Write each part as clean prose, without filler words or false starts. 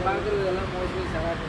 பார்க்குறதெல்லாம் மோஸ்ட்லி செவ்வாய்.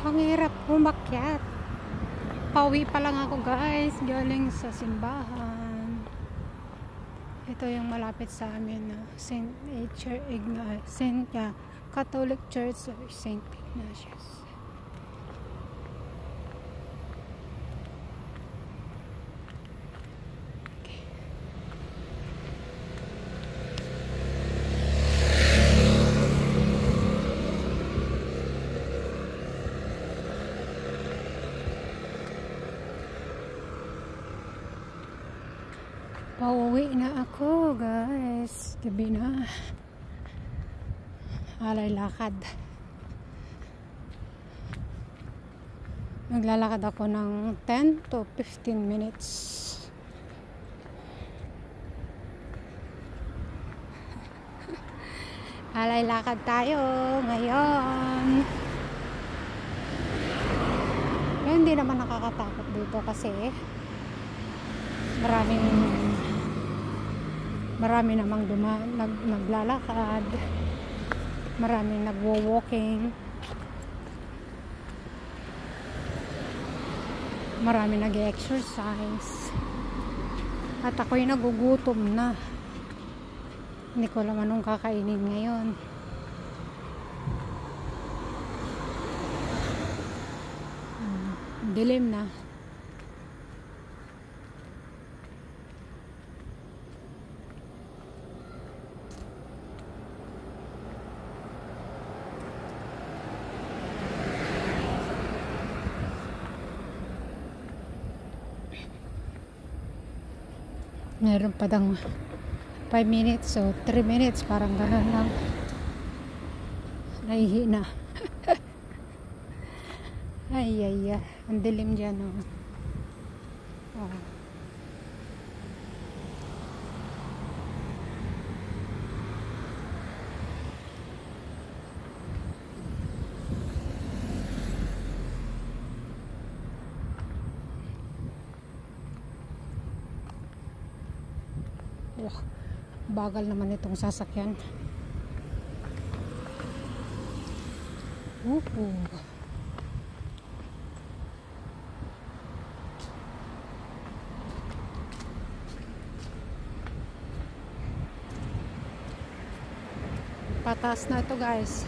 Ang hirap umakyat. Pauwi pa lang ako guys, galing sa simbahan. Ito yung malapit sa amin na Catholic Church of St. Ignatius. Pauwi na ako, guys. Gabi na. Alay lakad. Naglalakad ako ng 10 to 15 minutes. Alay lakad tayo ngayon. Pero hindi naman nakakatakot dito kasi marami namang naglalakad, maraming nagwo-walking, marami nag-exercise, at ako'y nagugutom na. Hindi ko alam anong kakainin ngayon. Dilim na. Meron pa dang 5 minutes o 3 minutes, parang gano'n lang. Nahihina. Ay. Ang dilim dyan, oh. Oh. Wow, bagal naman itong sasakyan. Patas na ito, guys.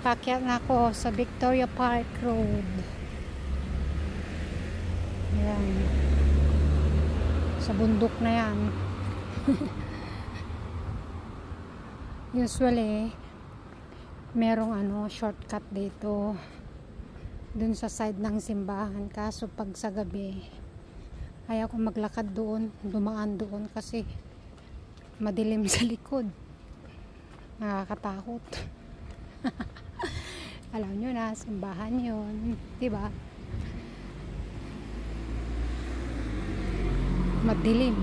Pakyat na ako sa Victoria Park Road. Ayan. Sa bundok na yan. Usually merong shortcut dito dun sa side ng simbahan, kaso pag sa gabi ayaw ko maglakad doon, dumaan doon kasi madilim sa likod, nakakatakot. Alam nyo na, simbahan yun, diba? Madilim.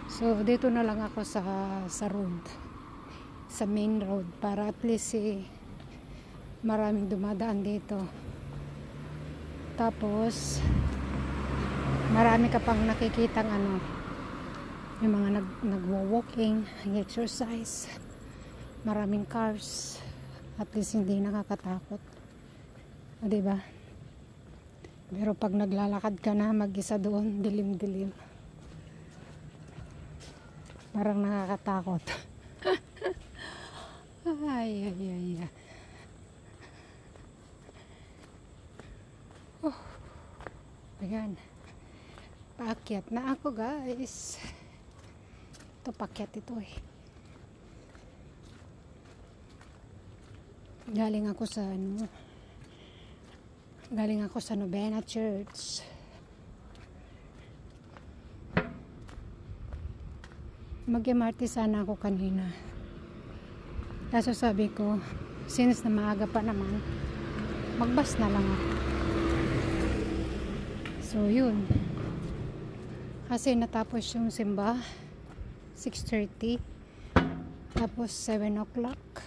So, dito na lang ako sa road. Sa main road. Para at least maraming dumadaan dito. Tapos, marami ka pang nakikitang yung mga nagwo-walking, nag-exercise. Maraming cars. At least hindi nakakatakot. O, diba? Pero pag naglalakad ka na, mag-isa doon, dilim-dilim. Parang nakakatakot. Ay. Oh. Ayan. Paakyat na ako, guys. Ito, paakyat ito eh. Galing ako sa Novena Church. Mag-MRT sana ako kanina. Kaso sabi ko, since na maaga pa naman, magbus na lang ako. So yun. Kasi natapos yung simba 6:30. Tapos 7 o'clock.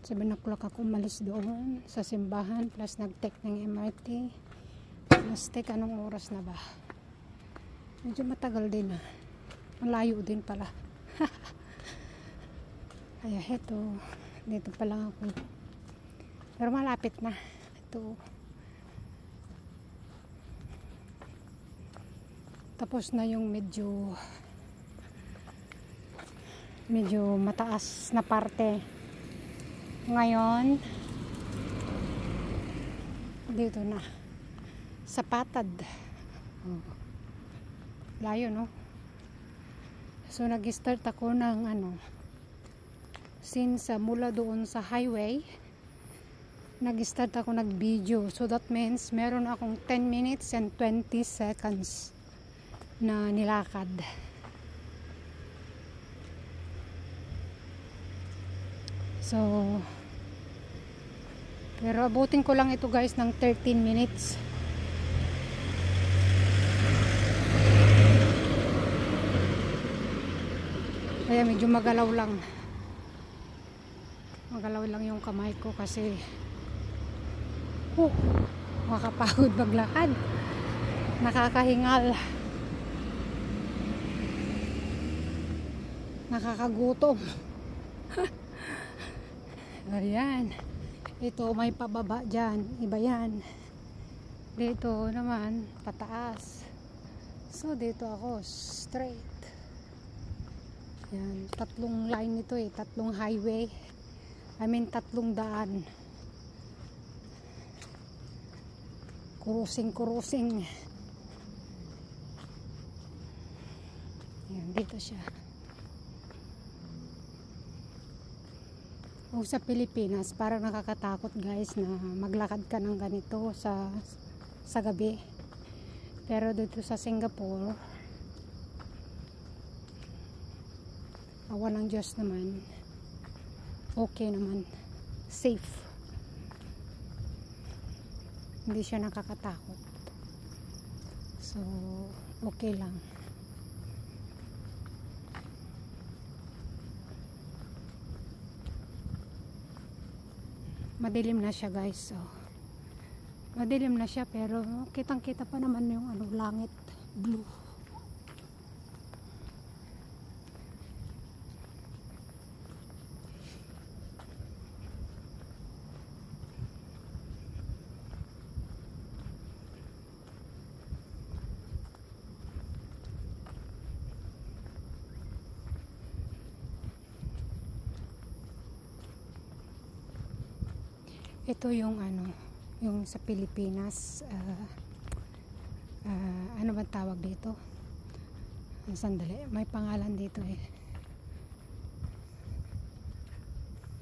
7 o'clock ako umalis doon sa simbahan, plus nag-take ng MRT. Plus take, anong oras na ba? Medyo matagal din ah. Malayo din pala. Kaya heto, dito pa lang ako. Pero malapit na. Ito. Tapos na yung medyo mataas na parte. Ngayon, dito na. Sa Patad. Layo, no? So, nag-start ako ng since mula doon sa highway, nag-start ako nag-video. So that means meron akong 10 minutes and 20 seconds na nilakad. So, pero abutin ko lang ito guys ng 13 minutes. Kaya medyo magalaw lang. Magalaw lang yung kamay ko kasi makapagod maglakad. Nakakahingal. Nakakagutom. Ayan. Ito may pababa dyan. Iba yan. Dito naman pataas. So dito ako straight. Yan. Tatlong line ito eh. Tatlong highway. I mean tatlong daan. Kurusing. Yan. Dito siya. O sa Pilipinas, parang nakakatakot guys na maglakad ka ng ganito sa gabi. Pero dito sa Singapore, awa ng Diyos naman, okay naman, safe. Hindi siya nakakatakot. So, okay lang. Madilim na siya guys. So, madilim na siya pero kitang-kita pa naman yung langit blue. Ito yung yung sa Pilipinas, ano ba tawag dito? Sandali, may pangalan dito eh.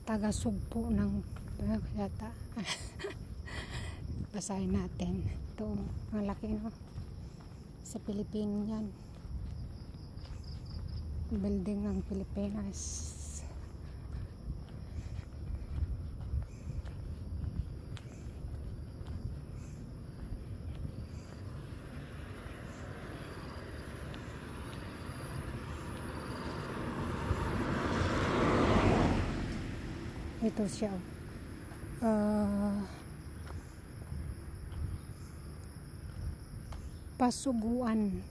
Taga-Sugpo ng yata. Basahin natin. Ito, ang laki no? Sa Pilipinas yan. Building ng Pilipinas. Ito siya. Pasuguan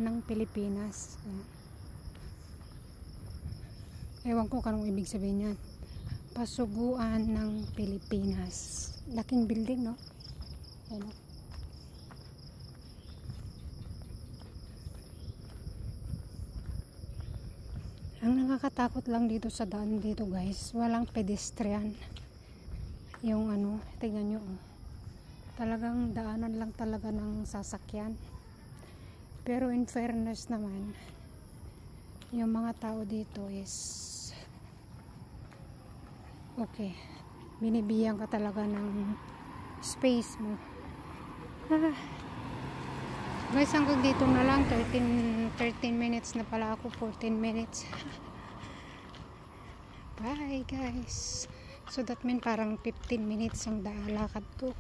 ng Pilipinas. Ewan ko kanong ibig sabihin yan. Pasuguan ng Pilipinas. Laking building, no? Ayan, no? Ang nakakatakot lang dito sa daan dito guys, walang pedestrian. Yung tingnan nyo, talagang daanan lang talaga ng sasakyan. Pero in fairness naman, yung mga tao dito is okay. Binibigyan ka talaga ng space mo. Guys, hanggang dito na lang. 13 minutes na pala ako. 14 minutes. Bye guys. So that means parang 15 minutes ang lakad ko.